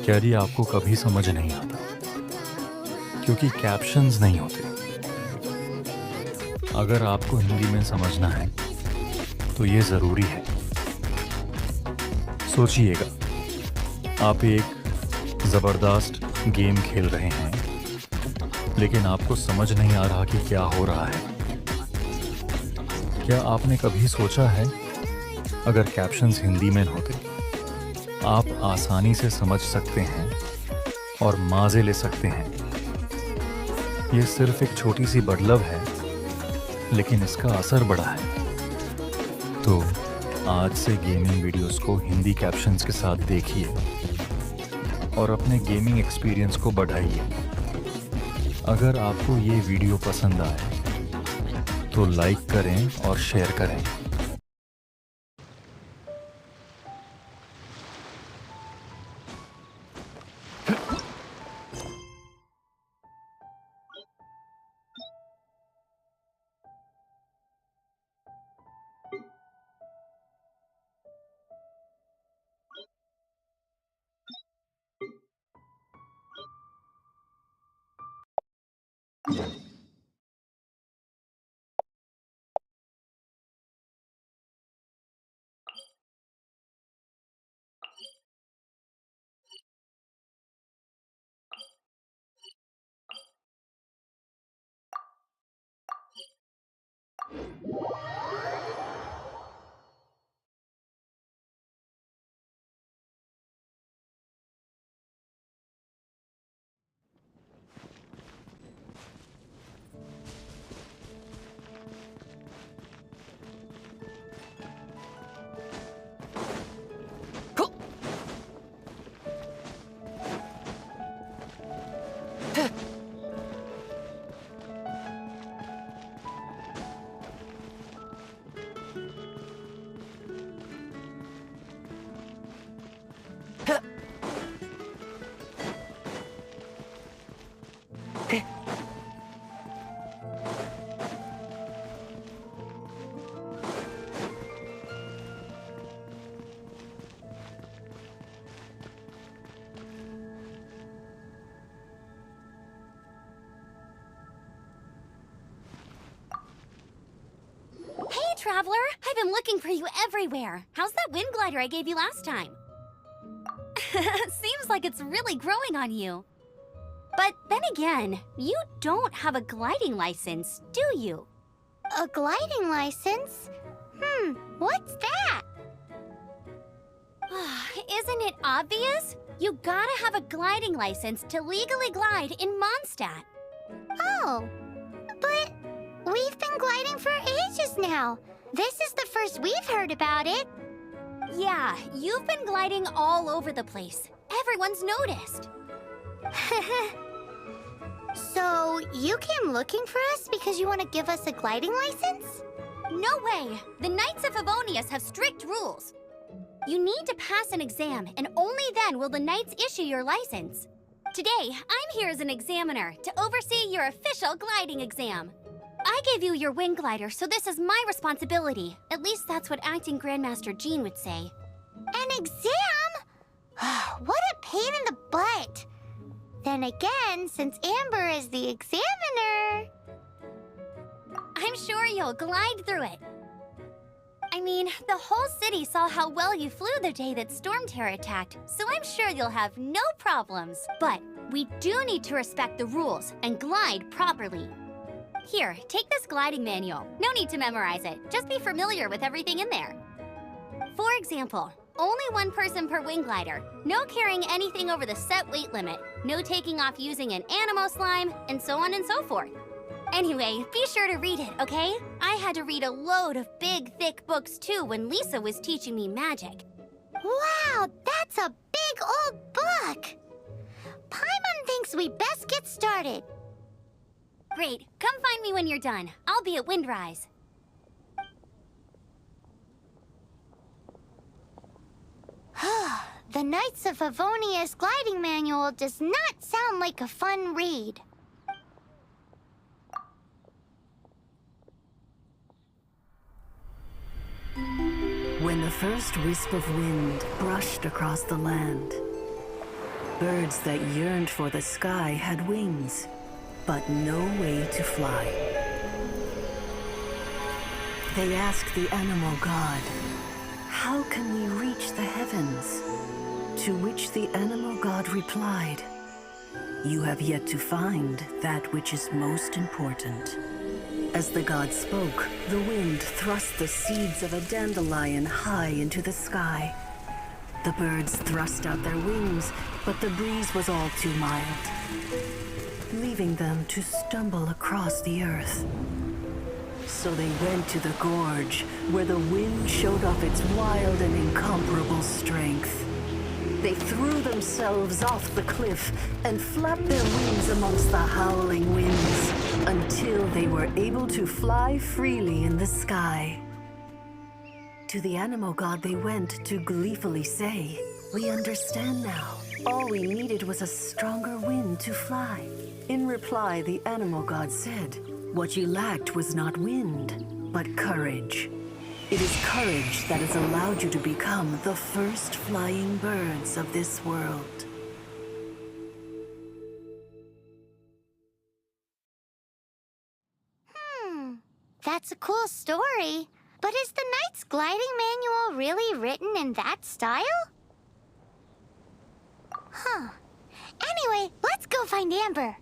क्या ये आपको कभी समझ नहीं आता क्योंकि कैप्शंस नहीं होते। अगर आपको हिंदी में समझना है तो ये ज़रूरी है। सोचिएगा, आप एक ज़बरदस्त गेम खेल रहे हैं लेकिन आपको समझ नहीं आ रहा कि क्या हो रहा है। क्या आपने कभी सोचा है अगर कैप्शंस हिंदी में होते आप आसानी से समझ सकते हैं और मज़े ले सकते हैं। ये सिर्फ एक छोटी सी बदलाव है लेकिन इसका असर बड़ा है। तो आज से गेमिंग वीडियोस को हिंदी कैप्शंस के साथ देखिए और अपने गेमिंग एक्सपीरियंस को बढ़ाइए। अगर आपको ये वीडियो पसंद आए तो लाइक करें और शेयर करें। Traveler, I've been looking for you everywhere. How's that wind glider I gave you last time? Seems like it's really growing on you. But then again, you don't have a gliding license, do you? A gliding license? What's that? Isn't it obvious? You gotta have a gliding license to legally glide in Mondstadt. Oh, but we've been gliding for ages now. This is the first we've heard about it. Yeah, you've been gliding all over the place. Everyone's noticed. So, you came looking for us because you want to give us a gliding license? No way! The Knights of Favonius have strict rules. You need to pass an exam, and only then will the Knights issue your license. Today, I'm here as an examiner to oversee your official gliding exam. I gave you your wing glider, so this is my responsibility. At least that's what Acting Grandmaster Jean would say. An exam? What a pain in the butt. Then again, since Amber is the examiner... I'm sure you'll glide through it. I mean, the whole city saw how well you flew the day that Storm Terror attacked, so I'm sure you'll have no problems. But we do need to respect the rules and glide properly. Here, take this gliding manual. No need to memorize it. Just be familiar with everything in there. For example, only one person per wing glider. No carrying anything over the set weight limit. No taking off using an animo slime, and so on and so forth. Anyway, be sure to read it, okay? I had to read a load of big, thick books too when Lisa was teaching me magic. Wow, that's a big old book! Paimon thinks we best get started. Great. Come find me when you're done. I'll be at Windrise. The Knights of Favonius gliding manual does not sound like a fun read. When the first wisp of wind brushed across the land, birds that yearned for the sky had wings, but no way to fly. They asked the animal god, "How can we reach the heavens?" To which the animal god replied, "You have yet to find that which is most important." As the god spoke, the wind thrust the seeds of a dandelion high into the sky. The birds thrust out their wings, but the breeze was all too mild, leaving them to stumble across the earth. So they went to the gorge, where the wind showed off its wild and incomparable strength. They threw themselves off the cliff and flapped their wings amongst the howling winds until they were able to fly freely in the sky. To the animal god they went to gleefully say, "We understand now. All we needed was a stronger wind to fly." In reply, the animal god said, "What you lacked was not wind, but courage. It is courage that has allowed you to become the first flying birds of this world." That's a cool story. But is the Knight's gliding manual really written in that style? Huh. Anyway, let's go find Amber.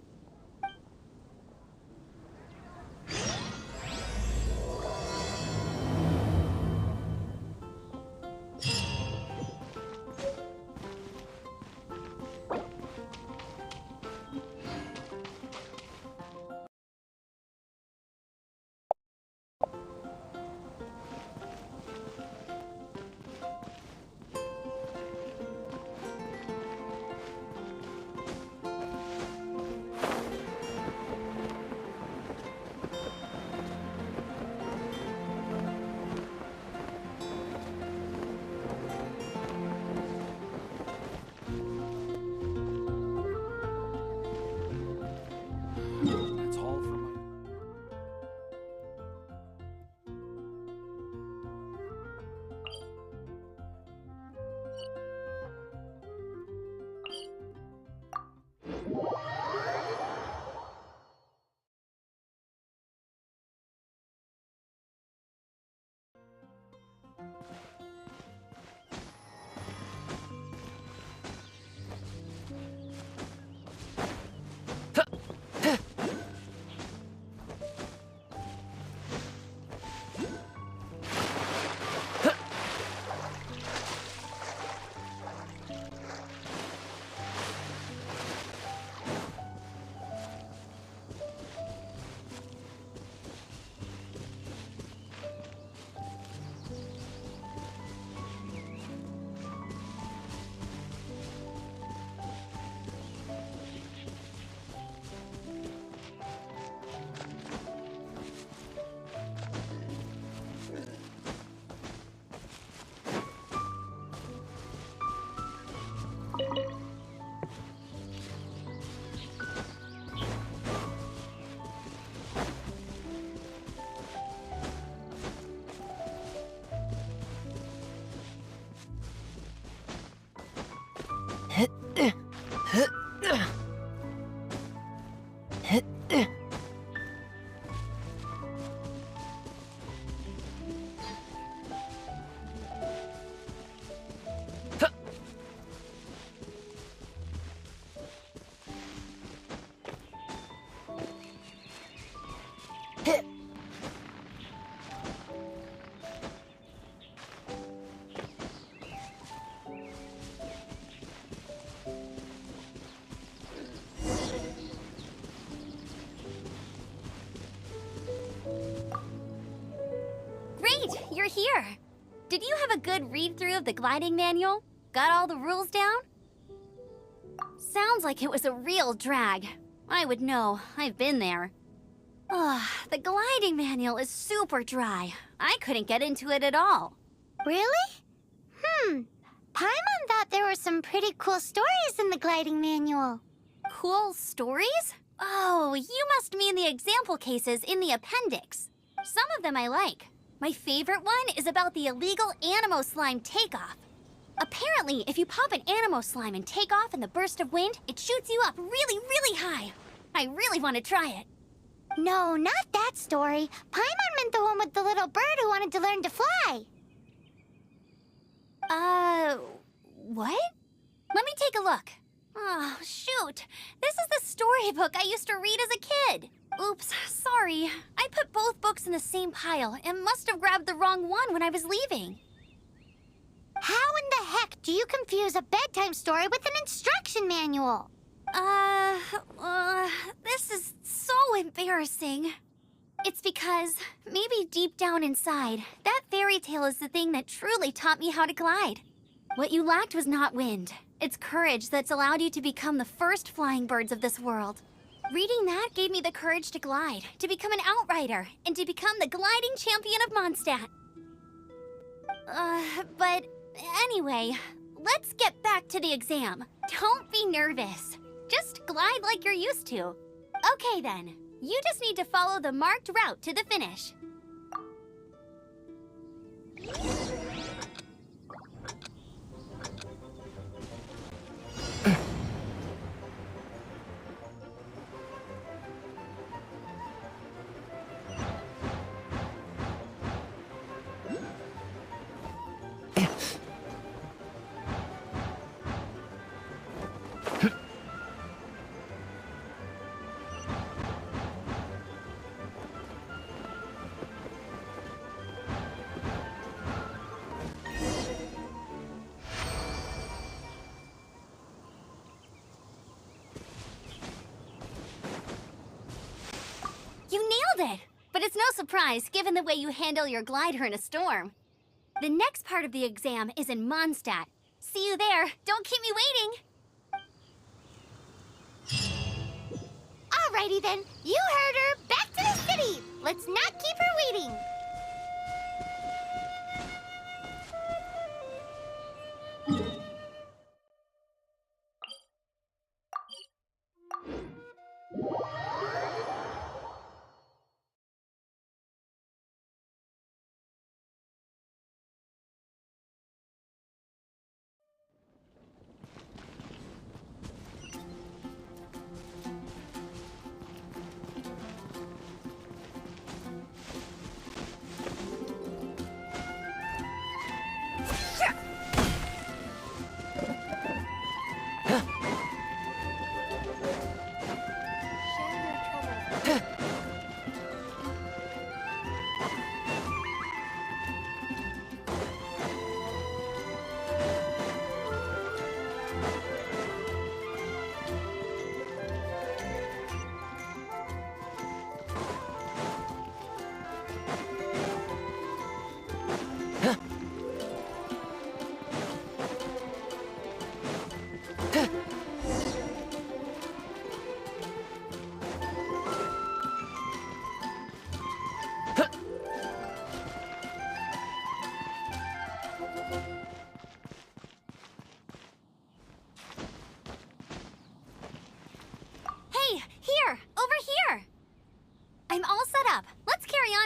That's all for my... You're here. Did you have a good read-through of the gliding manual? Got all the rules down? Sounds like it was a real drag. I would know. I've been there. Ugh, the gliding manual is super dry. I couldn't get into it at all. Really? Paimon thought there were some pretty cool stories in the gliding manual. Cool stories? Oh, you must mean the example cases in the appendix. Some of them I like. My favorite one is about the illegal Animo slime takeoff. Apparently, if you pop an Animo slime and take off in the burst of wind, it shoots you up really, really high. I really want to try it. No, not that story. Paimon meant the one with the little bird who wanted to learn to fly. What? Let me take a look. Oh, shoot. This is the storybook I used to read as a kid. Oops, sorry. I put both books in the same pile and must have grabbed the wrong one when I was leaving. How in the heck do you confuse a bedtime story with an instruction manual? This is so embarrassing. It's because, maybe deep down inside, that fairy tale is the thing that truly taught me how to glide. What you lacked was not wind. It's courage that's allowed you to become the first flying birds of this world. Reading that gave me the courage to glide, to become an outrider, and to become the gliding champion of Mondstadt. But anyway, let's get back to the exam. Don't be nervous. Just glide like you're used to. Okay then, you just need to follow the marked route to the finish. You nailed it! But it's no surprise, given the way you handle your glider in a storm. The next part of the exam is in Mondstadt. See you there. Don't keep me waiting. Alrighty then, you heard her. Back to the city. Let's not keep her waiting.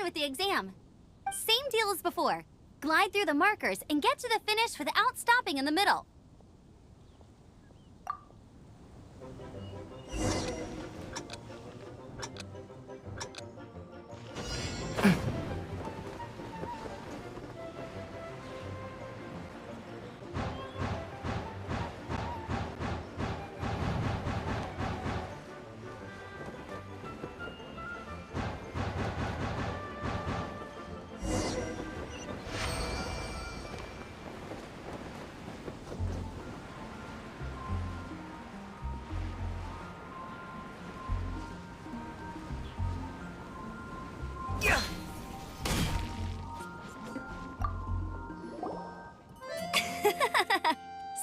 With the exam. Same deal as before. Glide through the markers and get to the finish without stopping in the middle.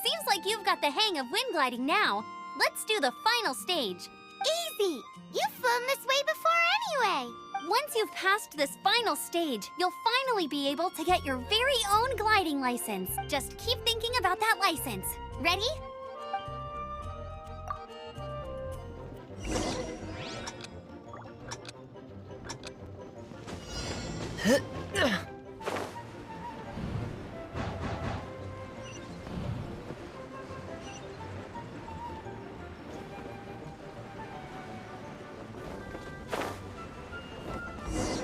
Seems like you've got the hang of wind gliding now. Let's do the final stage. Easy! You've flown this way before anyway! Once you've passed this final stage, you'll finally be able to get your very own gliding license. Just keep thinking about that license. Ready?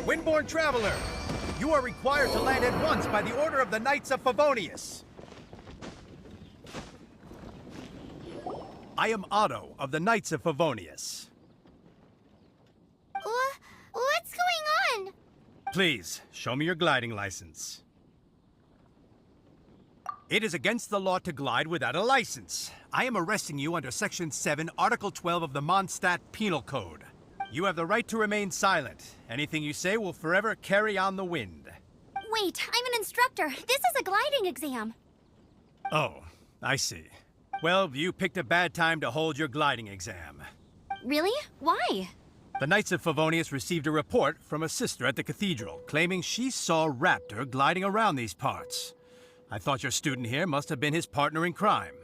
Windborn Traveler, you are required to land at once by the order of the Knights of Favonius. I am Otto of the Knights of Favonius. What's going on? Please, show me your gliding license. It is against the law to glide without a license. I am arresting you under Section 7, Article 12 of the Mondstadt Penal Code. You have the right to remain silent. Anything you say will forever carry on the wind. Wait, I'm an instructor. This is a gliding exam. Oh, I see. Well, you picked a bad time to hold your gliding exam. Really? Why? The Knights of Favonius received a report from a sister at the cathedral claiming she saw Raptor gliding around these parts. I thought your student here must have been his partner in crime.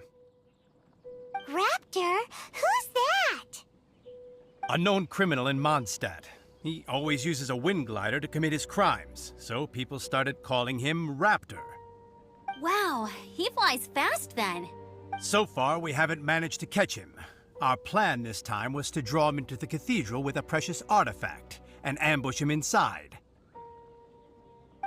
Raptor? Who's that? A known criminal in Mondstadt. He always uses a wind glider to commit his crimes, so people started calling him Raptor. Wow, he flies fast then. So far, we haven't managed to catch him. Our plan this time was to draw him into the cathedral with a precious artifact and ambush him inside.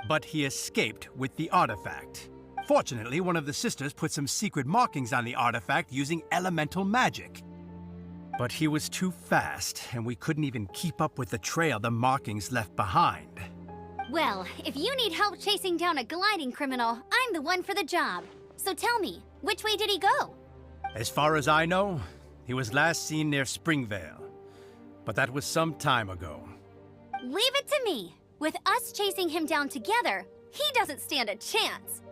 But he escaped with the artifact. Fortunately, one of the sisters put some secret markings on the artifact using elemental magic. But he was too fast, and we couldn't even keep up with the trail the markings left behind. Well, if you need help chasing down a gliding criminal, I'm the one for the job. So tell me, which way did he go? As far as I know, he was last seen near Springvale. But that was some time ago. Leave it to me. With us chasing him down together, he doesn't stand a chance.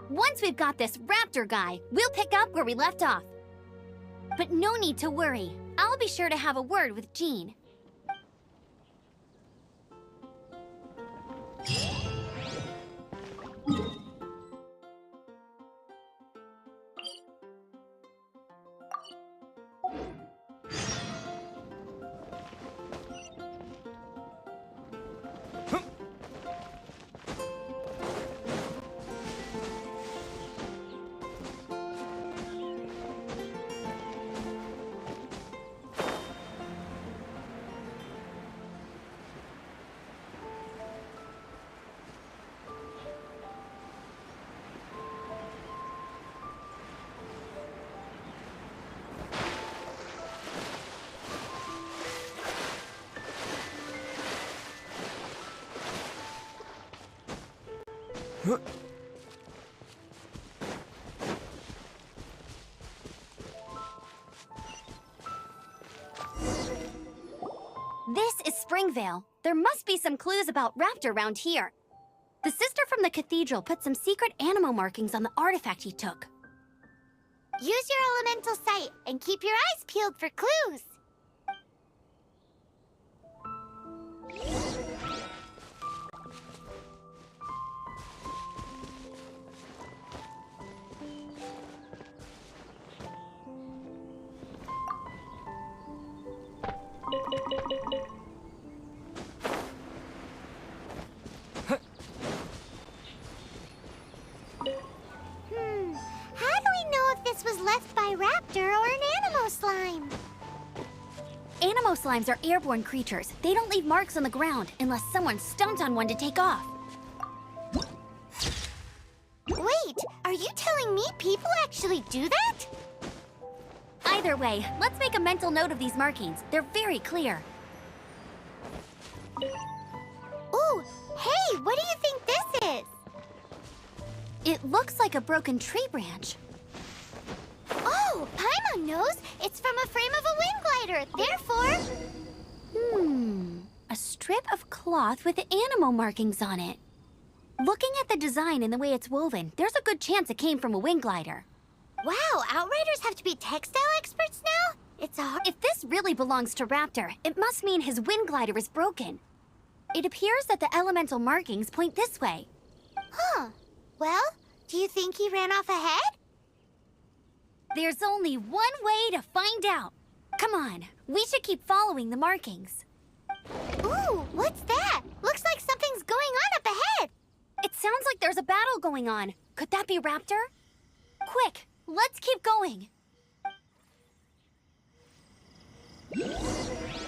Once we've got this Raptor guy, we'll pick up where we left off. But no need to worry. I'll be sure to have a word with Jean. This is Springvale. There must be some clues about Raptor around here. The sister from the cathedral put some secret animal markings on the artifact he took. Use your elemental sight and keep your eyes peeled for clues. How do we know if this was left by Raptor or an Animo slime? Animo slimes are airborne creatures. They don't leave marks on the ground unless someone stomped on one to take off. Wait, are you telling me people actually do that? Either way, let's make a mental note of these markings. They're very clear. Ooh, hey, what do you think this is? It looks like a broken tree branch. Oh, Paimon knows. It's from a frame of a wind glider. Therefore... A strip of cloth with animal markings on it. Looking at the design and the way it's woven, there's a good chance it came from a wind glider. Wow, Outriders have to be textile experts now? If this really belongs to Raptor, it must mean his wind glider is broken. It appears that the elemental markings point this way. Huh. Well, do you think he ran off ahead? There's only one way to find out. Come on, we should keep following the markings. Ooh, what's that? Looks like something's going on up ahead. It sounds like there's a battle going on. Could that be Raptor? Quick, let's keep going.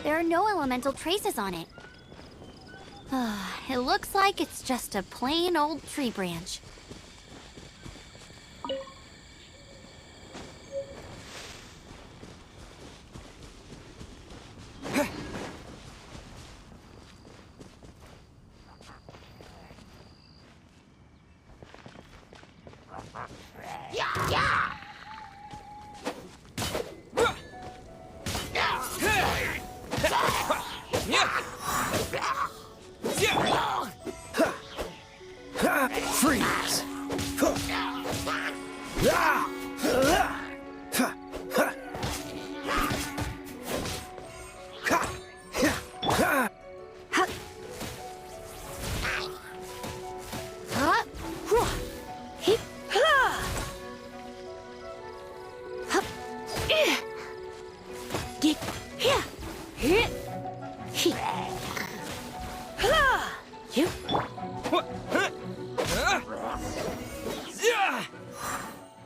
There are no elemental traces on it. It looks like it's just a plain old tree branch. Freeze!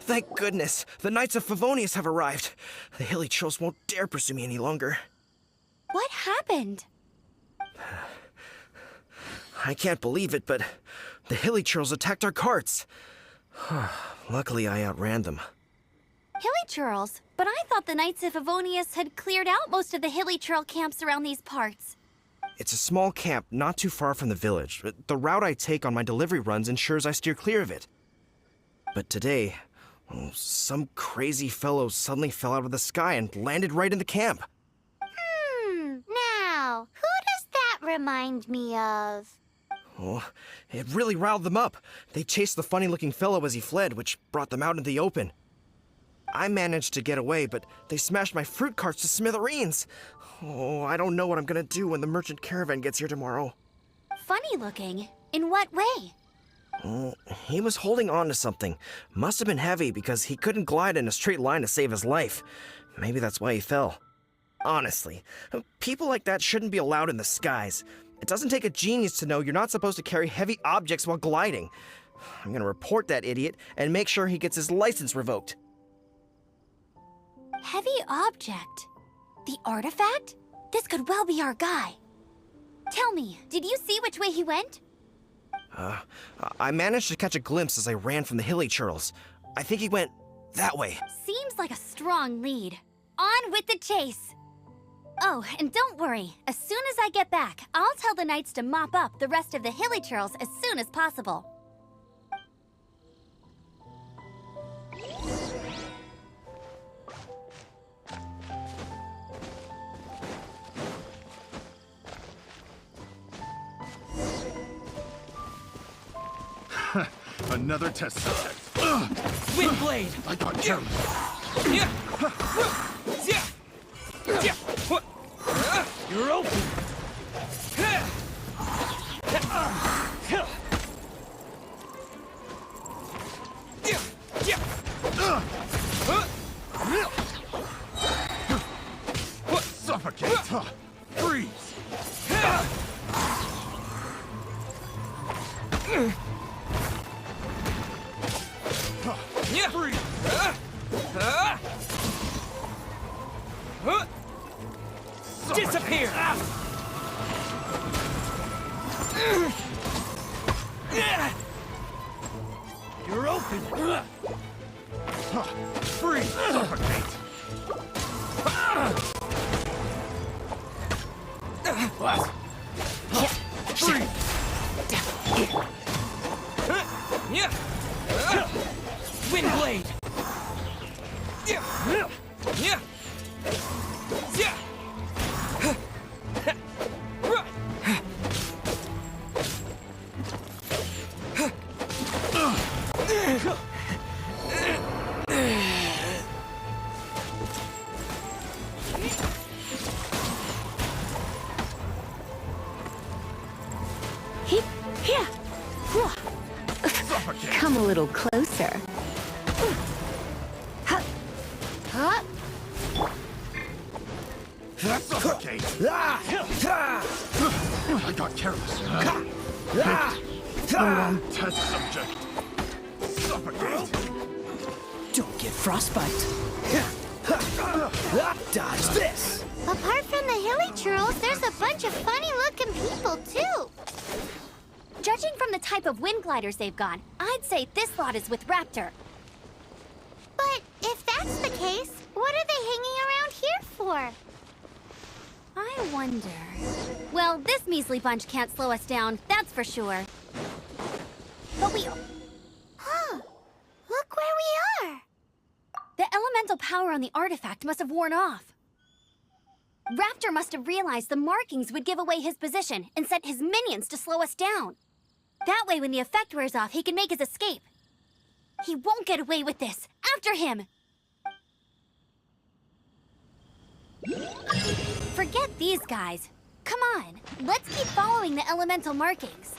Thank goodness, the Knights of Favonius have arrived. The hilly trolls won't dare pursue me any longer. What happened? I can't believe it, but the hilly trolls attacked our carts. Luckily, I outran them. Hilly churls? But I thought the Knights of Favonius had cleared out most of the hilly churl camps around these parts. It's a small camp not too far from the village. The route I take on my delivery runs ensures I steer clear of it. But today, some crazy fellow suddenly fell out of the sky and landed right in the camp. Now, who does that remind me of? Oh, it really riled them up. They chased the funny-looking fellow as he fled, which brought them out into the open. I managed to get away, but they smashed my fruit carts to smithereens. Oh, I don't know what I'm gonna do when the merchant caravan gets here tomorrow. Funny looking? In what way? Oh, he was holding on to something. Must have been heavy because he couldn't glide in a straight line to save his life. Maybe that's why he fell. Honestly, people like that shouldn't be allowed in the skies. It doesn't take a genius to know you're not supposed to carry heavy objects while gliding. I'm gonna report that idiot and make sure he gets his license revoked. Heavy object? The artifact? This could well be our guy. Tell me, did you see which way he went? I managed to catch a glimpse as I ran from the hilly churls. I think he went that way. Seems like a strong lead. On with the chase! Oh, and don't worry. As soon as I get back, I'll tell the knights to mop up the rest of the hilly churls as soon as possible. Another test subject. Windblade! I got careless. You're open! Suffocate. Freeze. Freeze. Disappear! You're open! Freeze. Suffocate. What? Freeze. Windblade! Come a little closer. Suffocate. I got careless. Test subject. Suffocate. Don't get frostbite. Dodge this! Apart from the hilly churls, there's a bunch of funny-looking people, too. Judging from the type of wind gliders they've got, I'd say this lot is with Raptor. But if that's the case, what are they hanging around here for? I wonder... Well, this measly bunch can't slow us down, that's for sure. But we... Huh. Look where we are. The elemental power on the artifact must have worn off. Raptor must have realized the markings would give away his position and sent his minions to slow us down. That way, when the effect wears off, he can make his escape. He won't get away with this. After him! Forget these guys. Come on, let's keep following the elemental markings.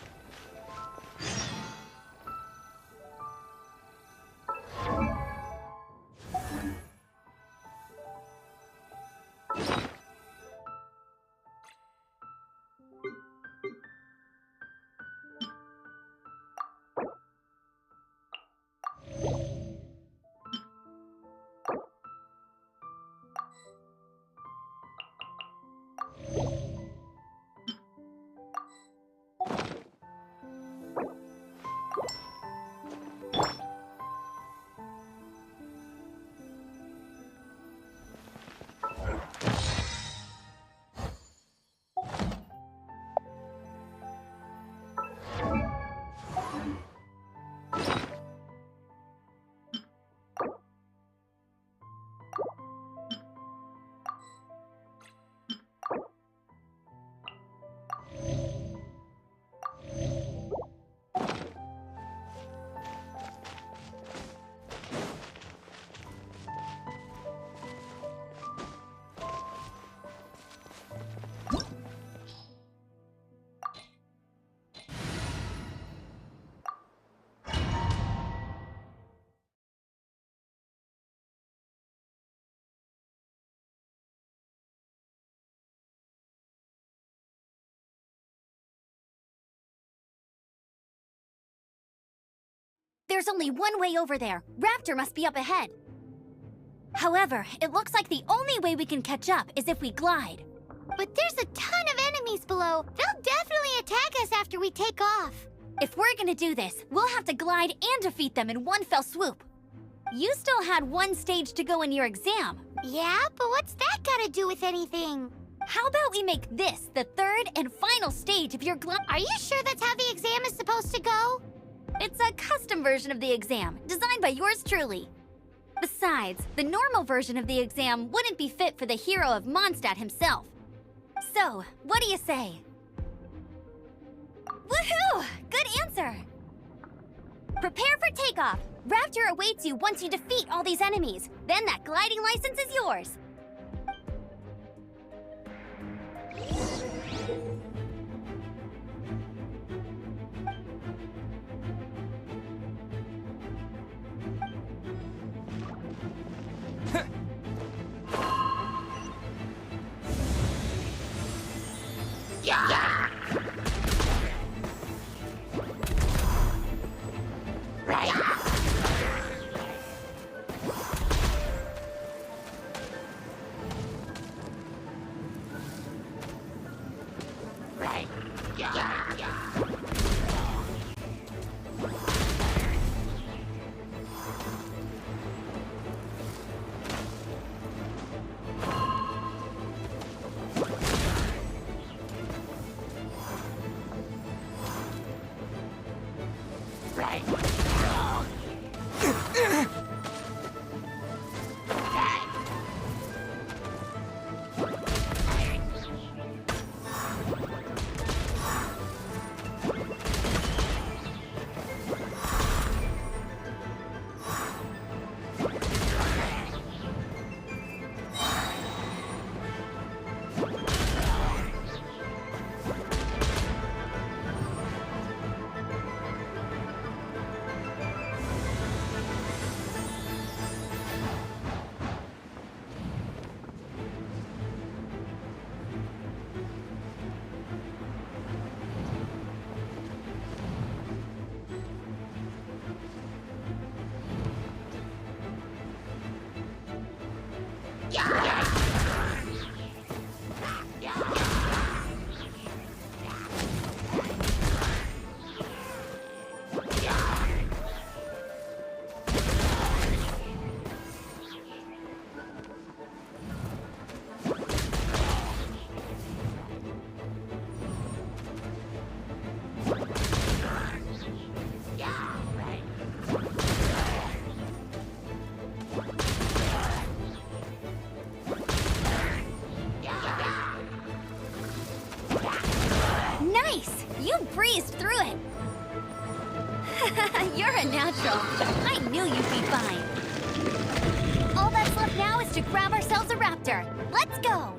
There's only one way over there. Raptor must be up ahead. However, it looks like the only way we can catch up is if we glide. But there's a ton of enemies below. They'll definitely attack us after we take off. If we're gonna do this, we'll have to glide and defeat them in one fell swoop. You still had one stage to go in your exam. Yeah, but what's that got to do with anything? How about we make this the third and final stage of your Are you sure that's how the exam is supposed to go? It's a custom version of the exam, designed by yours truly. Besides, the normal version of the exam wouldn't be fit for the hero of Mondstadt himself. So, what do you say? Woohoo! Good answer! Prepare for takeoff. Raptor awaits you once you defeat all these enemies. Then that gliding license is yours. You breezed through it! You're a natural. I knew you'd be fine. All that's left now is to grab ourselves a raptor. Let's go!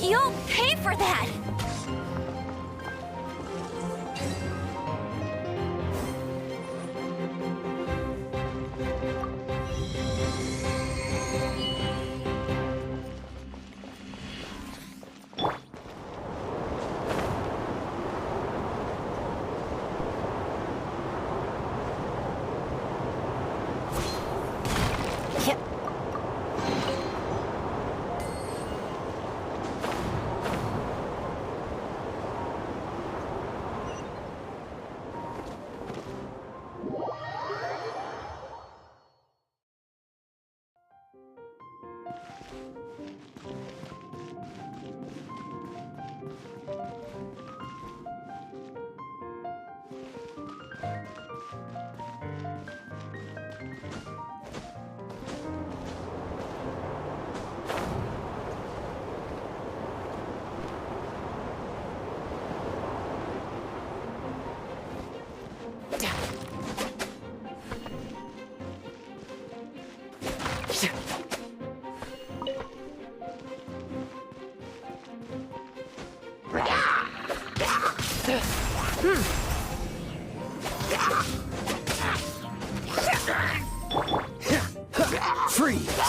You'll pay for that! Freeze!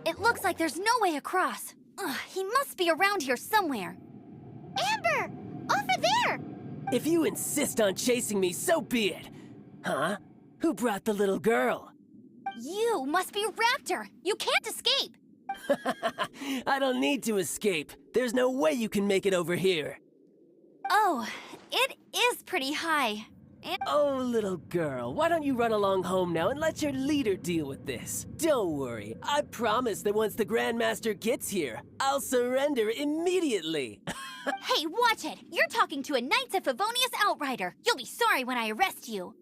It looks like there's no way across. Ugh, he must be around here somewhere. Amber! Over there! If you insist on chasing me, so be it. Huh? Who brought the little girl? You must be Raptor. You can't escape. I don't need to escape. There's no way you can make it over here. Oh, it is pretty high. Oh, little girl, why don't you run along home now and let your leader deal with this? Don't worry, I promise that once the Grandmaster gets here, I'll surrender immediately. Hey, watch it! You're talking to a Knights of Favonius outrider. You'll be sorry when I arrest you.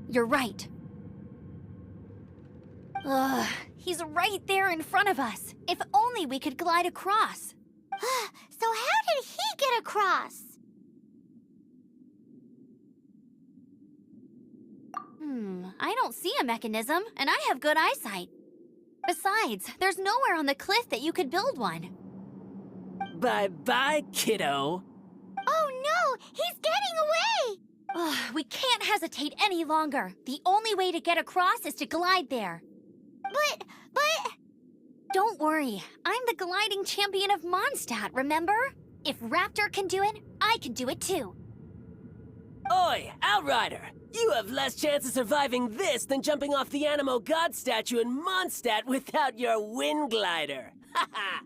You're right. Ugh, he's right there in front of us. If only we could glide across. So how did he get across? I don't see a mechanism, and I have good eyesight. Besides, there's nowhere on the cliff that you could build one. Bye-bye, kiddo. Oh no! He's getting away! Ugh, we can't hesitate any longer. The only way to get across is to glide there. But... Don't worry, I'm the gliding champion of Mondstadt, remember? If Raptor can do it, I can do it too. Oi, Outrider! You have less chance of surviving this than jumping off the Animo God statue in Mondstadt without your wind glider. Haha!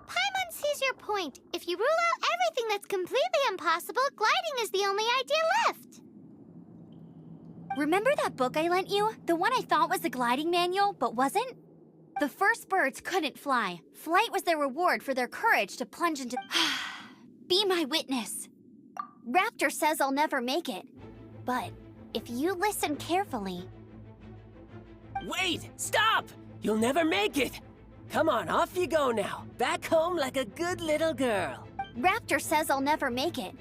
Paimon sees your point. If you rule out everything that's completely impossible, gliding is the only idea left. Remember that book I lent you? The one I thought was the gliding manual, but wasn't? The first birds couldn't fly. Flight was their reward for their courage to plunge into... Be my witness. Raptor says I'll never make it. But if you listen carefully... Wait! Stop! You'll never make it! Come on, off you go now. Back home like a good little girl. Raptor says I'll never make it.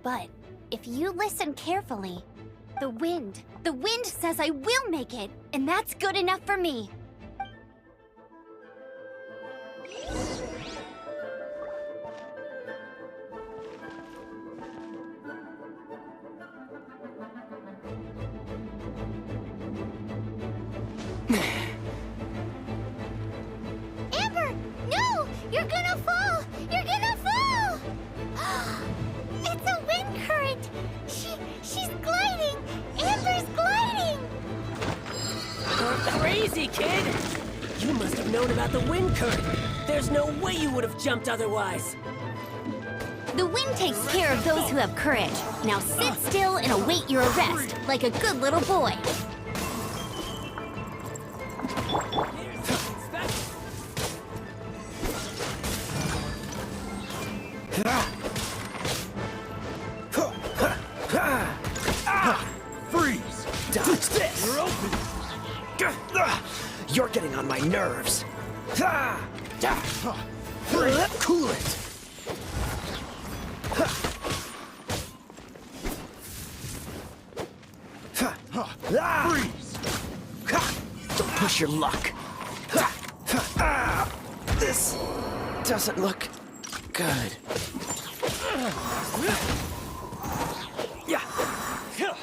But if you listen carefully... The wind says I will make it, and that's good enough for me. Amber! No! You're gonna fall! You're gonna fall! It's a wind current! She's gliding! Amber's gliding! You're crazy, kid! You must have known about the wind current. There's no way you would have jumped otherwise. The wind takes care of those who have courage. Now sit still and await your arrest, like a good little boy. Freeze! Dodge this! You're open! You're getting on my nerves. Cool it. Freeze! Don't push your luck. This doesn't look good. Yeah. Yeah.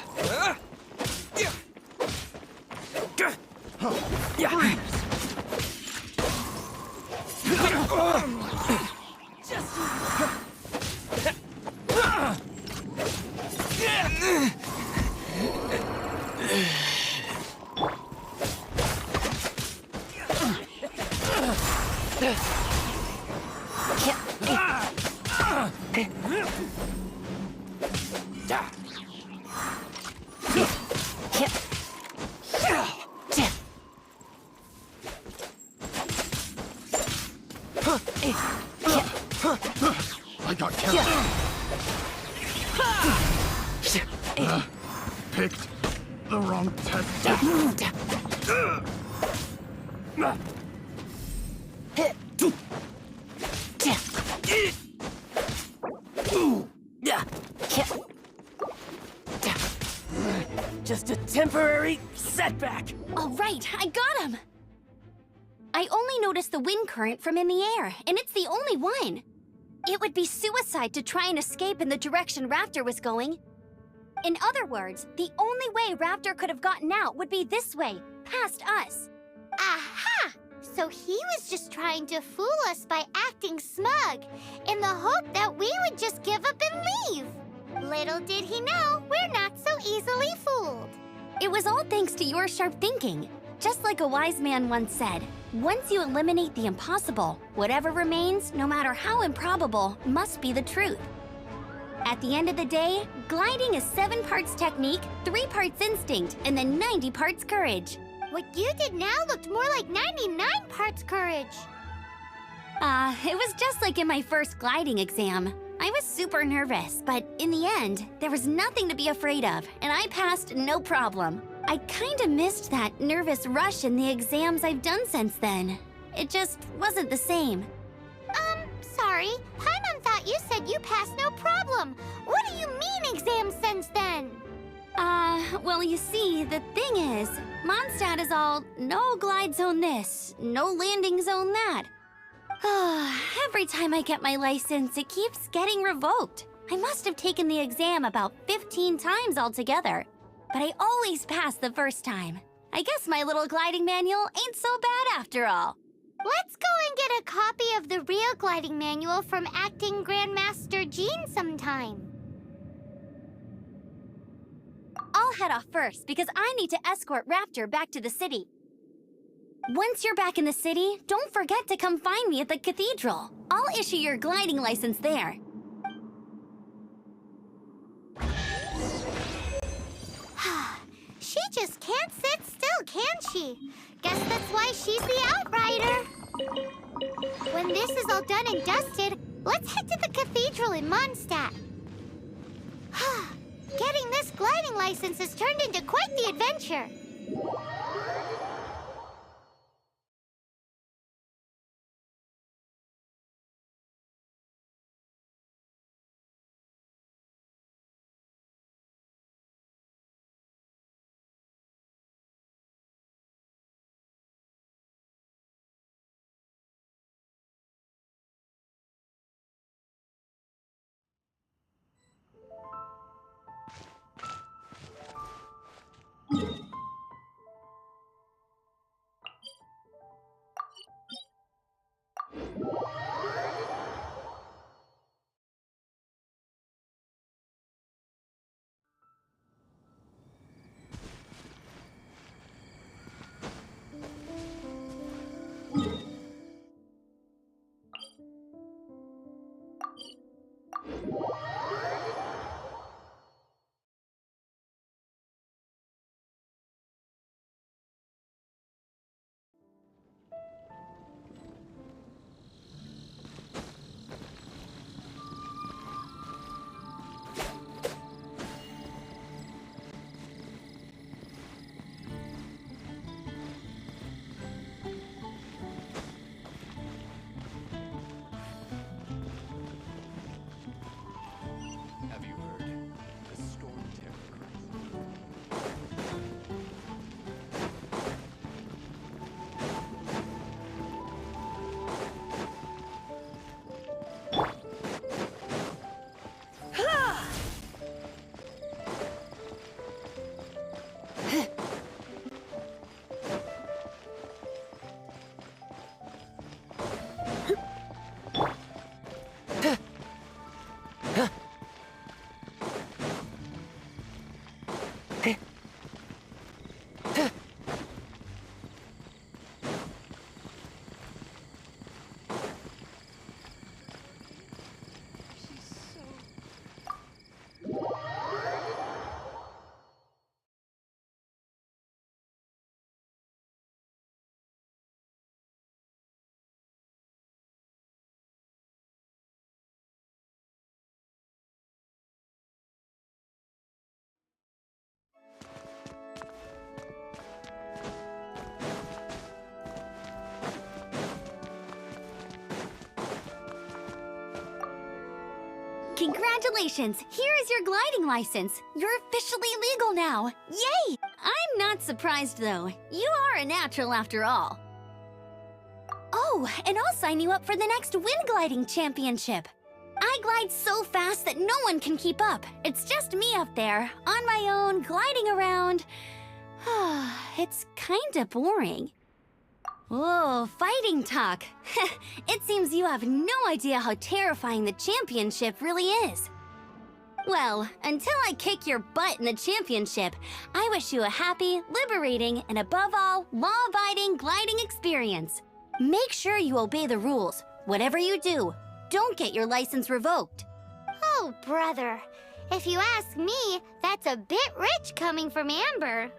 I got carried. Picked the wrong tactic. Just a temporary setback. All right, I got him! I only noticed the wind current from in the air, and it's the only one. It would be suicide to try and escape in the direction Raptor was going. In other words, the only way Raptor could have gotten out would be this way, past us. Aha! So he was just trying to fool us by acting smug, in the hope that we would just give up and leave. Little did he know, we're not so easily fooled. It was all thanks to your sharp thinking. Just like a wise man once said, once you eliminate the impossible, whatever remains, no matter how improbable, must be the truth. At the end of the day, gliding is 7 parts technique, 3 parts instinct, and then 90 parts courage. What you did now looked more like 99 parts courage. It was just like in my first gliding exam. I was super nervous, but in the end, there was nothing to be afraid of, and I passed no problem. I kinda missed that nervous rush in the exams I've done since then. It just wasn't the same. Sorry. Paimon thought you said you passed no problem. What do you mean exam since then? Well, you see, the thing is, Mondstadt is all, no glide zone this, no landing zone that. Every time I get my license, it keeps getting revoked. I must have taken the exam about 15 times altogether, but I always pass the first time. I guess my little gliding manual ain't so bad after all. Let's go and get a copy of the real gliding manual from Acting Grandmaster Jean sometime. I'll head off first because I need to escort Raptor back to the city. Once you're back in the city, don't forget to come find me at the cathedral. I'll issue your gliding license there. She just can't sit still, can she? Guess that's why she's the outrider. When this is all done and dusted, let's head to the cathedral in Mondstadt. Getting this gliding license has turned into quite the adventure. Congratulations! Here is your gliding license. You're officially legal now. Yay! I'm not surprised, though. You are a natural after all. Oh, and I'll sign you up for the next wind gliding championship. I glide so fast that no one can keep up. It's just me up there, on my own, gliding around. It's kinda boring. Oh, fighting talk. It seems you have no idea how terrifying the championship really is. Well, until I kick your butt in the championship, I wish you a happy, liberating, and above all, law-abiding gliding experience. Make sure you obey the rules. Whatever you do, don't get your license revoked. Oh, brother. If you ask me, that's a bit rich coming from Amber.